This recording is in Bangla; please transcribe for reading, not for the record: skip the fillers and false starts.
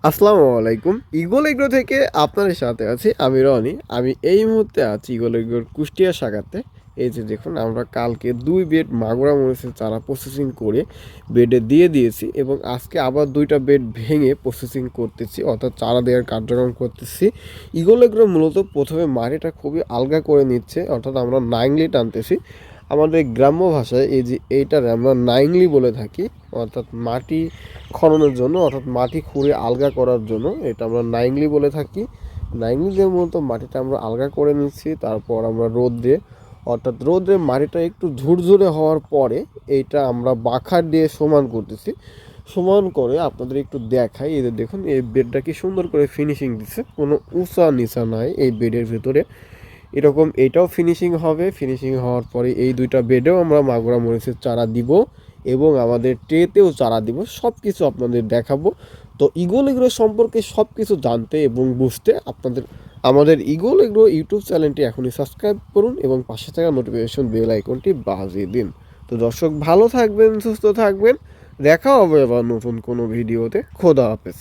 আসসালামু আলাইকুম। ইগল এগ্রো থেকে আপনাদের সাথে আছি আমি রনি। আমি এই মুহূর্তে আছি ইগল এগ্রোর কুষ্টিয়া শাখাতে। এই যে দেখুন আমরা কালকে ২ বেড মাগুরা মরিচের চারা প্রসেসিং করে বেডে দিয়ে দিয়েছি এবং আজকে আবার ২টা বেড ভেঙে প্রসেসিং করতেছি, অর্থাৎ চারা দেওয়ার কার্যক্রম করতেছি। ইগল এগ্রো মূলত প্রথমে মাটিটা খুবই আলগা করে নিচ্ছে, অর্থাৎ আমরা নাইংলি টানতেছি। আমাদের গ্রাম্য ভাষায় এই যে এইটার আমরা নাইংলি বলে থাকি, অর্থাৎ মাটি খননের জন্য, অর্থাৎ মাটি খুঁড়ে আলগা করার জন্য এটা আমরা নাইংলি বলে থাকি। নাইংলি দিয়ে মূলত মাটিটা আমরা আলগা করে নিচ্ছি, তারপর আমরা রোদ্রে, অর্থাৎ রোদ্রে মাটিটা একটু ঝুরঝুরে হওয়ার পরে এইটা আমরা বাখার দিয়ে সমান করতেছি। সমান করে আপনাদের একটু দেখাই, এই যে দেখুন এই বেডটা কি সুন্দর করে ফিনিশিং দিচ্ছে, কোনো উঁচা নিচা নাই এই বেডের ভিতরে। এরকম এটাও ফিনিশিং হবে। ফিনিশিং হওয়ার পরে এই 2টা বেডেও আমরা মাগুরা মরিচের চারা দিব এবং আমাদের ট্রেতেও চারা দিব, সব কিছু আপনাদের দেখাবো। তো ইগল এগ্রো সম্পর্কে সব কিছু জানতে এবং বুঝতে আমাদের ইগল এগ্রো ইউটিউব চ্যানেলটি এখনই সাবস্ক্রাইব করুন এবং পাশে থাকা নোটিফিকেশন বেল আইকনটি বাজিয়ে দিন। তো দর্শক ভালো থাকবেন, সুস্থ থাকবেন, দেখা হবে আবার নতুন কোনো ভিডিওতে। খোদা হাফেজ।